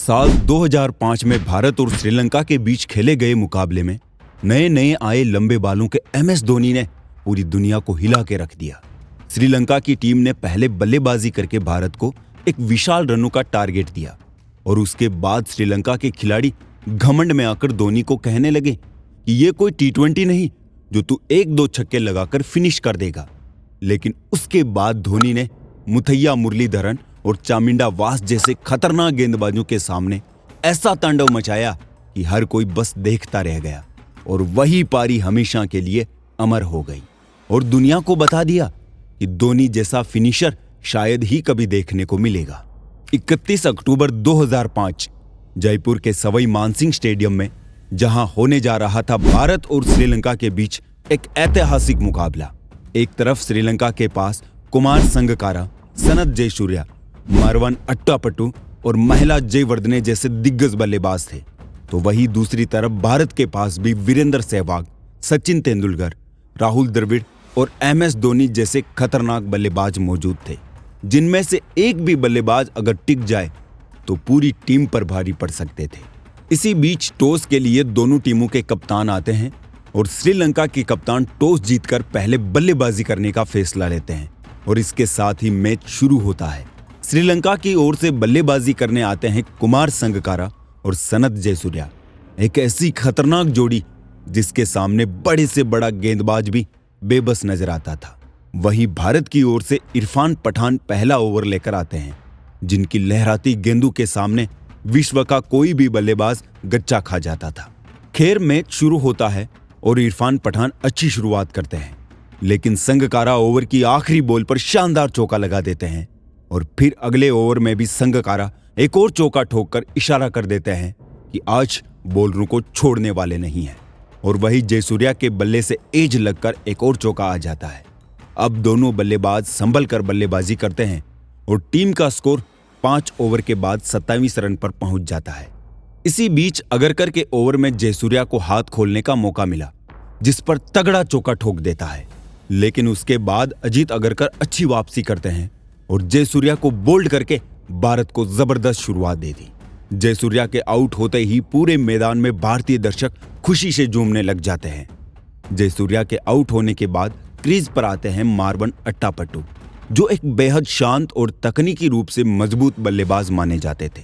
साल 2005 में भारत और श्रीलंका के बीच खेले गए मुकाबले में नए नए आए लंबे बालों के MS धोनी ने पूरी दुनिया को हिला के रख दिया। श्रीलंका की टीम ने पहले बल्लेबाजी करके भारत को एक विशाल रनों का टारगेट दिया और उसके बाद श्रीलंका के खिलाड़ी घमंड में आकर धोनी को कहने लगे कि ये कोई T20 नहीं जो तू 1-2 छक्के लगाकर फिनिश कर देगा। लेकिन उसके बाद धोनी ने मुथैया मुरलीधरन और चामिंडा वास जैसे खतरनाक गेंदबाजों के सामने ऐसा तांडव मचाया कि हर कोई बस देखता रह गया और वही पारी हमेशा के लिए अमर हो गई और दुनिया को बता दिया कि धोनी जैसा फिनिशर शायद ही कभी देखने को मिलेगा। 31 अक्टूबर 2005 जयपुर के सवाई मानसिंह स्टेडियम में जहां होने जा रहा था भारत और श्रीलंका के बीच एक ऐतिहासिक मुकाबला। एक तरफ श्रीलंका के पास कुमार संगकारा, सनत जयसूर्या, मारवन अट्टापट्टू और महिला जयवर्धने जैसे दिग्गज बल्लेबाज थे, तो वहीं दूसरी तरफ भारत के पास भी वीरेंद्र सहवाग, सचिन तेंदुलकर, राहुल द्रविड़ और MS धोनी जैसे खतरनाक बल्लेबाज मौजूद थे, जिनमें से एक भी बल्लेबाज अगर टिक जाए तो पूरी टीम पर भारी पड़ सकते थे। इसी बीच टॉस के लिए दोनों टीमों के कप्तान आते हैं और श्रीलंका के कप्तान टॉस जीतकर पहले बल्लेबाजी करने का फैसला लेते हैं और इसके साथ ही मैच शुरू होता है। श्रीलंका की ओर से बल्लेबाजी करने आते हैं कुमार संगकारा और सनत जयसूर्या, एक ऐसी खतरनाक जोड़ी जिसके सामने बड़े से बड़ा गेंदबाज भी बेबस नजर आता था। वहीं भारत की ओर से इरफान पठान पहला ओवर लेकर आते हैं, जिनकी लहराती गेंदों के सामने विश्व का कोई भी बल्लेबाज गच्चा खा जाता था। खैर मैच शुरू होता है और इरफान पठान अच्छी शुरुआत करते हैं, लेकिन संगकारा ओवर की आखिरी बॉल पर शानदार चौका लगा देते हैं और फिर अगले ओवर में भी संगकारा एक और चौका ठोककर इशारा कर देते हैं कि आज बॉलरों को छोड़ने वाले नहीं हैं और वही जयसूर्या के बल्ले से एज लगकर एक और चौका आ जाता है। अब दोनों बल्लेबाज संभल कर बल्लेबाजी करते हैं और टीम का स्कोर 5 ओवर के बाद 27 रन पर पहुंच जाता है। इसी बीच अगरकर के ओवर में जयसूर्या को हाथ खोलने का मौका मिला, जिस पर तगड़ा चौका ठोक देता है, लेकिन उसके बाद अजीत अगरकर अच्छी वापसी करते हैं और जयसूर्या को बोल्ड करके भारत को जबरदस्त शुरुआत दे दी। जयसूर्या के आउट होते ही पूरे मैदान में भारतीय दर्शक खुशी से झूमने लग जाते हैं। जयसूर्या के आउट होने के बाद क्रीज पर आते हैं मारवन अट्टापट्टू, जो एक बेहद शांत और तकनीकी रूप से मजबूत बल्लेबाज माने जाते थे।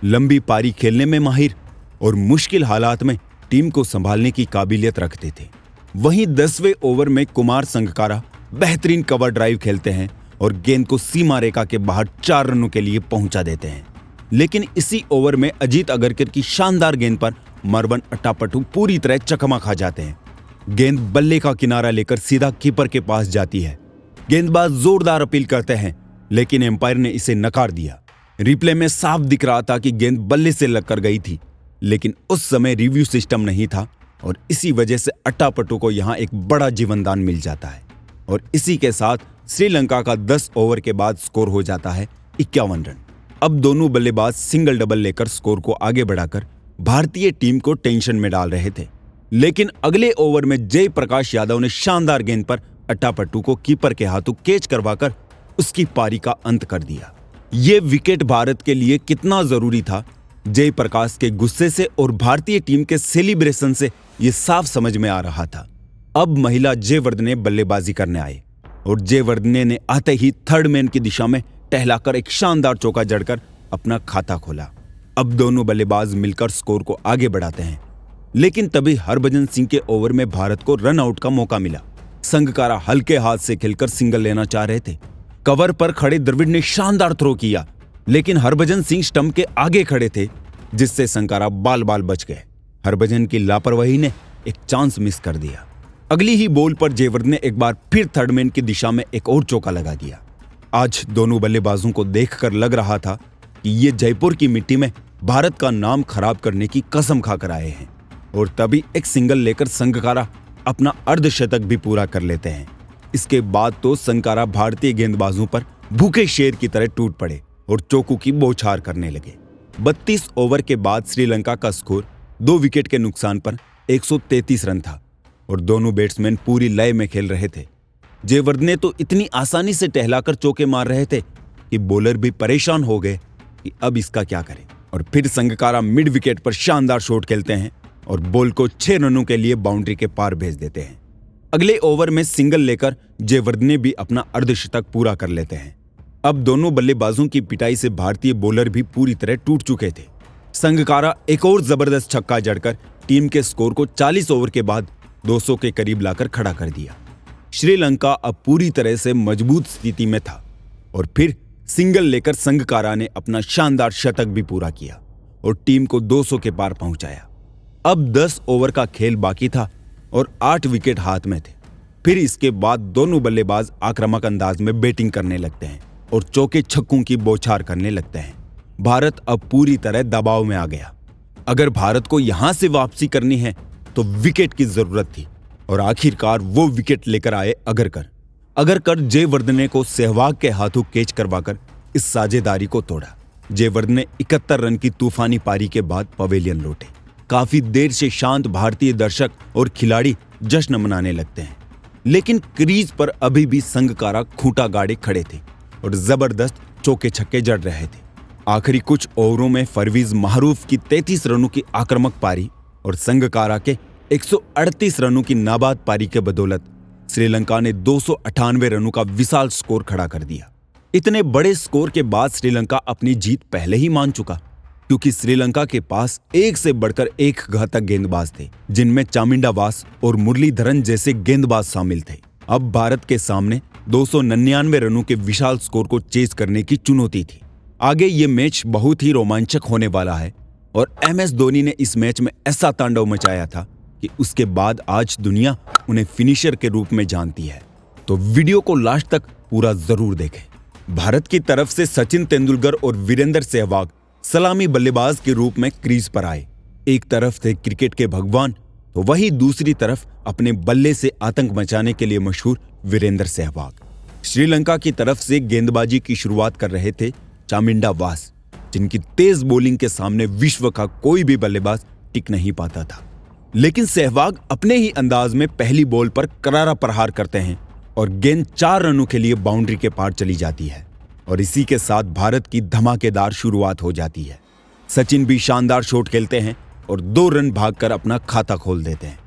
लंबी पारी खेलने में माहिर और मुश्किल हालात में टीम को संभालने की काबिलियत रखते थे। वहीं 10वें ओवर में कुमार संगकारा बेहतरीन कवर ड्राइव खेलते हैं और गेंद को सीमा रेखा के बाहर 4 रनों के लिए पहुंचा देते हैं। लेकिन इसी ओवर में अजीत अगरकर की शानदार गेंद पर मारवन अट्टापट्टू पूरी तरह चकमा खा जाते हैं। गेंद बल्ले का किनारा लेकर सीधा कीपर के पास जाती है। गेंदबाज जोरदार अपील करते हैं, लेकिन एम्पायर ने इसे नकार दिया। रिप्ले में साफ दिख रहा था कि गेंद बल्ले से लगकर गई थी, लेकिन उस समय रिव्यू सिस्टम नहीं था और इसी वजह से अट्टापट्टू को यहां एक बड़ा जीवनदान मिल जाता है और इसी के साथ श्रीलंका का 10 ओवर के बाद स्कोर हो जाता है 51 रन। अब दोनों बल्लेबाज सिंगल डबल लेकर स्कोर को आगे बढ़ाकर भारतीय टीम को टेंशन में डाल रहे थे, लेकिन अगले ओवर में जयप्रकाश यादव ने शानदार गेंद पर अट्टापट्टू को कीपर के हाथों कैच करवाकर उसकी पारी का अंत कर दिया। ये विकेट भारत के लिए कितना जरूरी था, जयप्रकाश के गुस्से से और भारतीय टीम के सेलिब्रेशन से ये साफ समझ में आ रहा था। अब महिला जयवर्धने बल्लेबाजी करने आए और जयवर्धने ने आते ही थर्ड मैन की दिशा में टहलाकर एक शानदार चौका जड़कर अपना खाता खोला। अब दोनों बल्लेबाज मिलकर स्कोर को आगे बढ़ाते हैं, लेकिन तभी हरभजन सिंह के ओवर में भारत को रन आउट का मौका मिला। संगकारा हल्के हाथ से खेलकर सिंगल लेना चाह रहे थे। कवर पर खड़े द्रविड़ ने शानदार थ्रो किया, लेकिन हरभजन सिंह स्टंप के आगे खड़े थे, जिससे संगकारा बाल बाल बच गए। हरभजन की लापरवाही ने एक चांस मिस कर दिया। अगली ही बॉल पर जयवर्धने एक बार फिर थर्ड मैन की दिशा में एक और चौका लगा दिया। आज दोनों बल्लेबाजों को देखकर लग रहा था कि ये जयपुर की मिट्टी में भारत का नाम खराब करने की कसम खाकर आए हैं और तभी एक सिंगल लेकर संगकारा अपना अर्धशतक भी पूरा कर लेते हैं। इसके बाद तो संगकारा भारतीय गेंदबाजों पर भूखे शेर की तरह टूट पड़े और चौकों की बौछार करने लगे। 32 ओवर के बाद श्रीलंका का स्कोर 2 विकेट के नुकसान पर 133 रन था और दोनों बैट्समैन पूरी लय में खेल रहे थे। जयवर्धने तो इतनी आसानी से टहलाकर चौके मार रहे थे कि बॉलर भी परेशान हो गए कि अब इसका क्या करें। और फिर संगकारा मिड विकेट पर शानदार शॉट खेलते हैं और बॉल को 6 रनों के लिए बाउंड्री के पार भेज देते हैं। अगले ओवर में सिंगल लेकर जयवर्धने भी अपना अर्धशतक पूरा कर लेते हैं। अब दोनों बल्लेबाजों की पिटाई से भारतीय बॉलर भी पूरी तरह टूट चुके थे। संगकारा एक और जबरदस्त छक्का जड़कर टीम के स्कोर को 40 ओवर के बाद 200 के करीब लाकर खड़ा कर दिया। श्रीलंका अब पूरी तरह से मजबूत स्थिति में था और फिर सिंगल लेकर संगकारा ने अपना शानदार शतक भी पूरा किया और टीम को 200 के पार पहुंचाया। अब 10 ओवर का खेल बाकी था और 8 विकेट हाथ में थे। फिर इसके बाद दोनों बल्लेबाज आक्रामक अंदाज में बैटिंग करने लगते हैं और चौके छक्कों की बौछार करने लगते हैं। भारत अब पूरी तरह दबाव में आ गया। अगर भारत को यहां से वापसी करनी है तो विकेट की जरूरत थी और आखिरकार वो विकेट लेकर आए अगरकर जयवर्धने को सहवाग के हाथों कैच करवाकर इस साझेदारी को तोड़ा। जयवर्धने 71 रन की तूफानी पारी के बाद पवेलियन लौटे। काफी देर से शांत भारतीय दर्शक और खिलाड़ी जश्न मनाने लगते हैं, लेकिन क्रीज पर अभी भी संगकारा खूंटा गाड़े खड़े थे और जबरदस्त चौके छक्के जड़ रहे थे। आखिरी कुछ ओवरों में परवेज महरूफ की 33 रनों की आक्रामक पारी और संगकारा के 138 रनों की नाबाद पारी के बदौलत श्रीलंका ने 298 रनों का विशाल स्कोर खड़ा कर दिया। इतने बड़े स्कोर के बाद श्रीलंका अपनी जीत पहले ही मान चुका, क्योंकि श्रीलंका के पास एक से बढ़कर एक घातक गेंदबाज थे, जिनमें चामिंडा वास और मुरलीधरन जैसे गेंदबाज शामिल थे। अब भारत के सामने 299 रनों के विशाल स्कोर को चेज करने की चुनौती थी। आगे ये मैच बहुत ही रोमांचक होने वाला है और MS धोनी ने इस मैच में ऐसा तांडव मचाया था कि उसके बाद आज दुनिया उन्हें फिनिशर के रूप में जानती है। तो वीडियो को लास्ट तक पूरा जरूर देखें। भारत की तरफ से सचिन तेंदुलकर और वीरेंद्र सहवाग सलामी बल्लेबाज के रूप में क्रीज पर आए। एक तरफ थे क्रिकेट के भगवान तो वहीं दूसरी तरफ अपने बल्ले से आतंक मचाने के लिए मशहूर वीरेंद्र सहवाग। श्रीलंका की तरफ से गेंदबाजी की शुरुआत कर रहे थे चामिंडा वास, जिनकी तेज बॉलिंग के सामने विश्व का कोई भी बल्लेबाज टिक नहीं पाता था। लेकिन सहवाग अपने ही अंदाज में पहली बॉल पर करारा प्रहार करते हैं और गेंद 4 रनों के लिए बाउंड्री के पार चली जाती है और इसी के साथ भारत की धमाकेदार शुरुआत हो जाती है। सचिन भी शानदार शॉट खेलते हैं और 2 रन भागकर अपना खाता खोल देते हैं।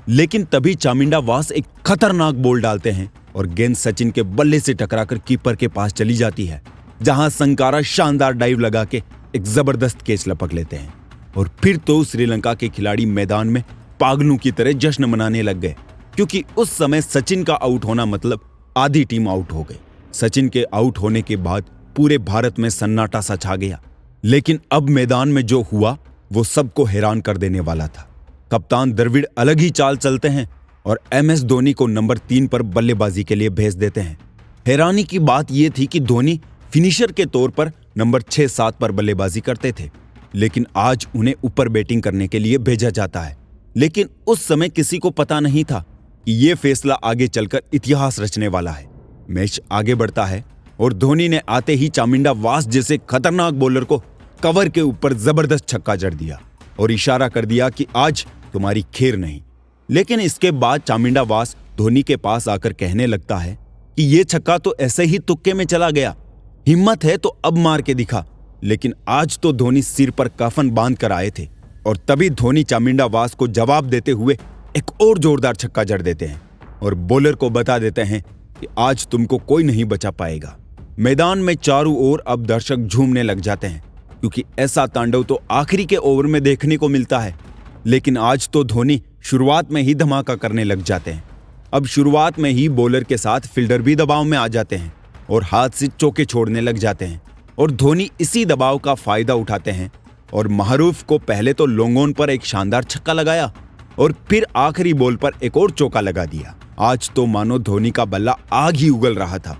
लेकिन तभी चामिंडा वास एक खतरनाक बॉल डालते हैं और गेंद सचिन के बल्ले से टकराकर कीपर के पास चली जाती है, जहां संगकारा शानदार डाइव लगा के एक जबरदस्त कैच लपक लेते हैं। और फिर तो श्रीलंका के खिलाड़ी मैदान में पागलों की तरह जश्न मनाने लग गए, क्योंकि उस समय सचिन का आउट होना मतलब आधी टीम आउट हो गई। सचिन के आउट होने के बाद पूरे भारत में सन्नाटा सा छा गया। लेकिन अब मैदान में जो हुआ वो सबको हैरान कर देने वाला था। कप्तान द्रविड़ अलग ही चाल चलते हैं और MS धोनी को नंबर 3 पर बल्लेबाजी के लिए भेज देते हैं। हैरानी की बात यह थी कि धोनी फिनिशर के तौर पर नंबर 6-7 पर बल्लेबाजी करते थे, लेकिन आज उन्हें ऊपर बैटिंग करने के लिए भेजा जाता है। लेकिन उस समय किसी को पता नहीं था कि यह फैसला आगे चलकर इतिहास रचने वाला है। मैच आगे बढ़ता है और धोनी ने आते ही चामिंडा वास जैसे खतरनाक बॉलर को कवर के ऊपर जबरदस्त छक्का जड़ दिया और इशारा कर दिया कि आज तुम्हारी खैर नहीं। लेकिन इसके बाद चामिंडा वास धोनी के पास आकर कहने लगता है कि यह छक्का तो ऐसे ही तुक्के में चला गया, हिम्मत है तो अब मार के दिखा। लेकिन आज तो धोनी सिर पर कफन बांध कर आए थे और तभी धोनी चामिंडा वास को जवाब देते हुए एक और जोरदार छक्का जड़ देते हैं और बॉलर को बता देते हैं कि आज तुमको कोई नहीं बचा पाएगा। मैदान में चारों ओर अब दर्शक झूमने लग जाते हैं, क्योंकि ऐसा तांडव तो आखिरी के ओवर में देखने को मिलता है। लेकिन आज तो धोनी शुरुआत में ही धमाका करने लग जाते हैं। अब शुरुआत में ही बॉलर के साथ फील्डर भी दबाव में आ जाते हैं और हाथ से चौके छोड़ने लग जाते हैं और धोनी इसी दबाव का फायदा उठाते हैं और महरूफ को पहले तो लॉन्ग ऑन पर एक शानदार छक्का लगाया और फिर आखिरी बॉल पर एक और चौका लगा दिया। आज तो मानो धोनी का बल्ला आग ही उगल रहा था।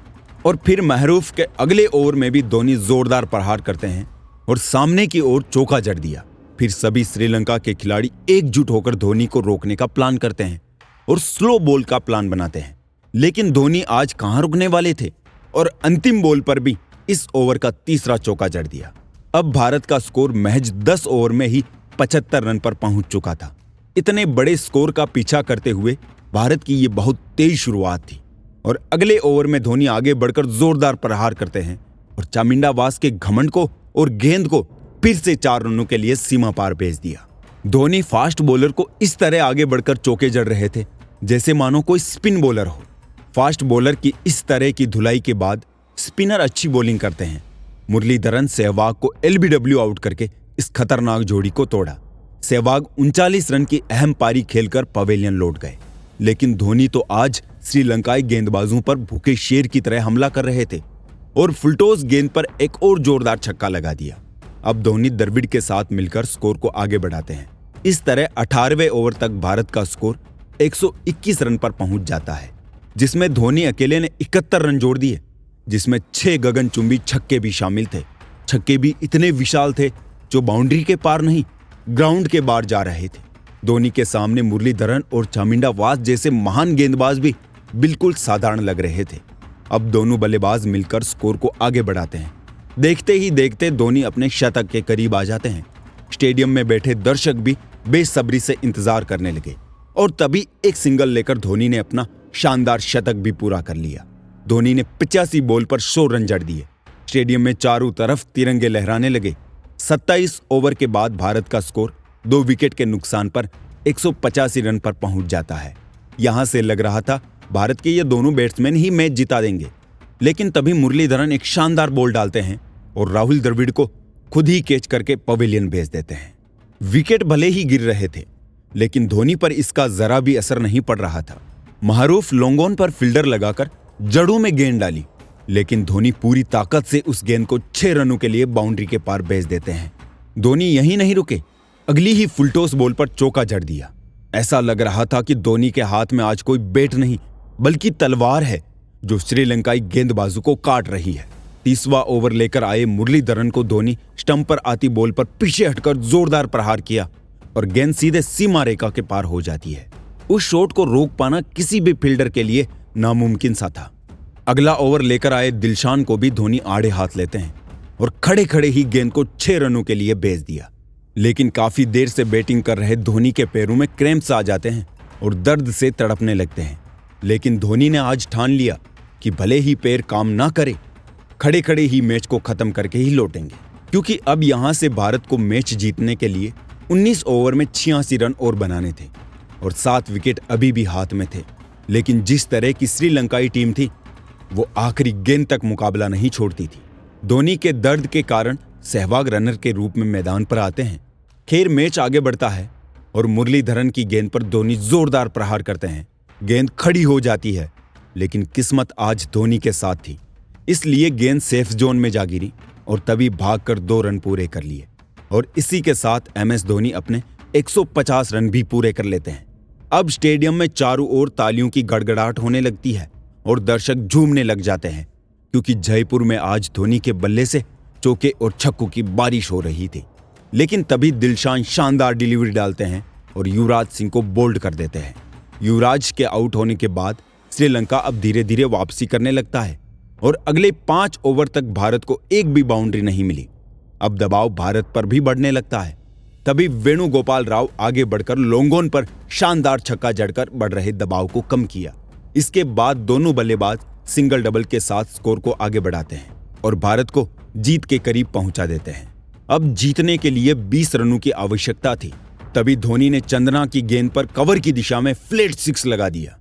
और फिर महरूफ के अगले ओवर में भी धोनी जोरदार प्रहार करते हैं और सामने की ओर चौका जड़ दिया। फिर सभी श्रीलंका के खिलाड़ी एकजुट होकर धोनी को रोकने का प्लान करते हैं और स्लो बॉल का प्लान बनाते हैं। लेकिन धोनी आज कहां रुकने वाले थे और अंतिम बॉल पर भी इस ओवर का तीसरा चौका जड़ दिया। अब भारत का स्कोर महज 10 ओवर में ही 75 रन पर पहुंच चुका था। इतने बड़े स्कोर का पीछा करते हुए भारत की ये बहुत तेज शुरुआत थी और अगले ओवर में धोनी आगे बढ़कर जोरदार प्रहार करते हैं और चामिंडा वास के घमंड को और गेंद को फिर से 4 रनों के लिए सीमा पार भेज दिया। धोनी फास्ट बॉलर को इस तरह आगे बढ़कर चौके जड़ रहे थे जैसे मानो कोई स्पिन बॉलर हो। फास्ट बॉलर की इस तरह की धुलाई के बाद स्पिनर अच्छी बॉलिंग करते हैं। मुरलीधरन सहवाग को एलबीडब्ल्यू आउट करके इस खतरनाक जोड़ी को तोड़ा। सहवाग 39 रन की अहम पारी खेलकर पवेलियन लौट गए, लेकिन धोनी तो आज श्रीलंकाई गेंदबाजों पर भूखे शेर की तरह हमला कर रहे थे और फुलटॉस गेंद पर एक और जोरदार छक्का लगा दिया। अब धोनी द्रविड़ के साथ मिलकर स्कोर को आगे बढ़ाते हैं। इस तरह 18वें ओवर तक भारत का स्कोर 121 रन पर पहुंच जाता है, जिसमें धोनी अकेले ने 71 रन जोड़ दिए, जिसमें 6 गगनचुंबी छक्के भी शामिल थे। छक्के भी इतने विशाल थे जो बाउंड्री के पार नहीं, ग्राउंड के बाहर जा रहे थे। धोनी के सामने मुरलीधरन और चामिंडा वास जैसे महान गेंदबाज भी बिल्कुल साधारण लग रहे थे। अब दोनों बल्लेबाज मिलकर स्कोर को आगे बढ़ाते हैं। देखते ही देखते धोनी अपने शतक के करीब आ जाते हैं। स्टेडियम में बैठे दर्शक भी बेसब्री से इंतजार करने लगे और तभी एक सिंगल लेकर धोनी ने अपना शानदार शतक भी पूरा कर लिया। धोनी ने 85 बॉल पर 100 रन जड़ दिए। स्टेडियम में चारों तरफ तिरंगे लहराने लगे। 27 ओवर के बाद भारत का स्कोर 2 विकेट के नुकसान पर 185 रन पर पहुंच जाता है। यहां से लग रहा था भारत के ये दोनों बैट्समैन ही मैच जिता देंगे, लेकिन तभी मुरलीधरन एक शानदार बॉल डालते हैं और राहुल द्रविड़ को खुद ही कैच करके पवेलियन भेज देते हैं। विकेट भले ही गिर रहे थे, लेकिन धोनी पर इसका जरा भी असर नहीं पड़ रहा था। महरूफ लॉन्ग ऑन पर फील्डर लगाकर जड़ों में गेंद डाली, लेकिन धोनी पूरी ताकत से उस गेंद को 6 रनों के लिए बाउंड्री के पार भेज देते हैं। धोनी यहीं नहीं रुके, अगली ही फुलटॉस बॉल पर चौका जड़ दिया। ऐसा लग रहा था कि धोनी के हाथ में आज कोई बैट नहीं बल्कि तलवार है जो श्रीलंकाई गेंदबाजों को काट रही है। 30वां ओवर लेकर आए मुरलीधरन को धोनी स्टंप पर आती बॉल पर पीछे हटकर जोरदार प्रहार किया और गेंद सीधे सीमा रेखा के पार हो जाती है। उस शॉट को रोक पाना किसी भी फील्डर के लिए नामुमकिन सा था। अगला ओवर लेकर आए दिलशान को भी धोनी आड़े हाथ लेते हैं और खड़े खड़े ही गेंद को 6 रनों के लिए भेज दिया। लेकिन काफी देर से बैटिंग कर रहे धोनी के पैरों में क्रैम्प्स आ जाते हैं और दर्द से तड़पने लगते हैं। लेकिन धोनी ने आज ठान लिया कि भले ही पैर काम ना करे, खड़े खड़े ही मैच को खत्म करके ही लौटेंगे, क्योंकि अब यहां से भारत को मैच जीतने के लिए 19 ओवर में 86 रन और बनाने थे और 7 विकेट अभी भी हाथ में थे। लेकिन जिस तरह की श्रीलंकाई टीम थी, वो आखिरी गेंद तक मुकाबला नहीं छोड़ती थी। धोनी के दर्द के कारण सहवाग रनर के रूप में मैदान पर आते हैं। खैर मैच आगे बढ़ता है और मुरलीधरन की गेंद पर धोनी जोरदार प्रहार करते हैं। गेंद खड़ी हो जाती है, लेकिन किस्मत आज धोनी के साथ थी, इसलिए गेंद सेफ जोन में जा गिरी और तभी भागकर 2 रन पूरे कर लिए और इसी के साथ एमएस धोनी अपने 150 रन भी पूरे कर लेते हैं। अब स्टेडियम में चारों ओर तालियों की गड़गड़ाहट होने लगती है और दर्शक झूमने लग जाते हैं, क्योंकि जयपुर में आज धोनी के बल्ले से चौके और छक्कों की बारिश हो रही थी। लेकिन तभी दिलशान शानदार डिलीवरी डालते हैं और युवराज सिंह को बोल्ड कर देते हैं। युवराज के आउट होने के बाद श्रीलंका अब धीरे धीरे वापसी करने लगता है और अगले 5 ओवर तक भारत को एक भी बाउंड्री नहीं मिली। अब दबाव भारत पर भी बढ़ने लगता है। तभी वेणुगोपाल राव आगे बढ़कर लॉन्ग ऑन पर शानदार छक्का जड़कर बढ़ रहे दबाव को कम किया। इसके बाद दोनों बल्लेबाज सिंगल डबल के साथ स्कोर को आगे बढ़ाते हैं और भारत को जीत के करीब पहुंचा देते हैं। अब जीतने के लिए 20 रनों की आवश्यकता थी। तभी धोनी ने चंदना की गेंद पर कवर की दिशा में फ्लैट 6 लगा दिया।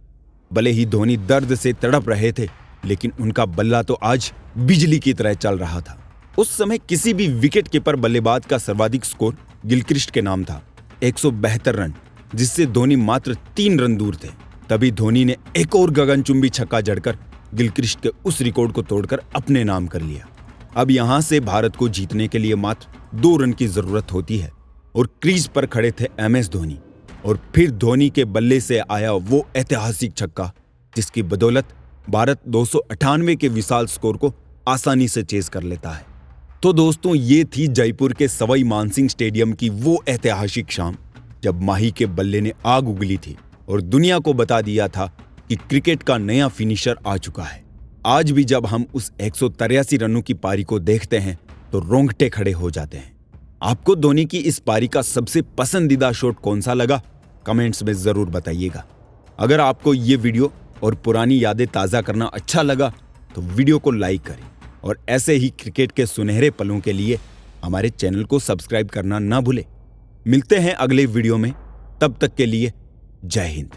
भले ही धोनी दर्द से तड़प रहे थे, लेकिन उनका बल्ला तो आज बिजली की तरह चल रहा था। उस समय किसी भी विकेट कीपर बल्लेबाज का सर्वाधिक स्कोर गिलक्रिस्ट के नाम था, 172 रन, जिससे धोनी मात्र 3 रन दूर थे। तभी धोनी ने एक और गगनचुंबी छक्का जड़कर गिलक्रिस्ट के उस रिकॉर्ड को तोड़कर अपने नाम कर लिया। अब यहां से भारत को जीतने के लिए मात्र 2 रन की जरूरत होती है और क्रीज पर खड़े थे एमएस धोनी और फिर धोनी के बल्ले से आया वो ऐतिहासिक छक्का, जिसकी बदौलत भारत 298 के विशाल स्कोर को आसानी से चेज कर लेता है। तो दोस्तों, ये थी जयपुर के सवाई मानसिंह स्टेडियम की वो ऐतिहासिक शाम जब माही के बल्ले ने आग उगली थी और दुनिया को बता दिया था कि क्रिकेट का नया फिनिशर आ चुका है। आज भी जब हम उस 183 रनों की पारी को देखते हैं तो रोंगटे खड़े हो जाते हैं। आपको धोनी की इस पारी का सबसे पसंदीदा शॉट कौन सा लगा, कमेंट्स में जरूर बताइएगा। अगर आपको ये वीडियो और पुरानी यादें ताज़ा करना अच्छा लगा तो वीडियो को लाइक करें और ऐसे ही क्रिकेट के सुनहरे पलों के लिए हमारे चैनल को सब्सक्राइब करना ना भूले। मिलते हैं अगले वीडियो में, तब तक के लिए जय हिंद।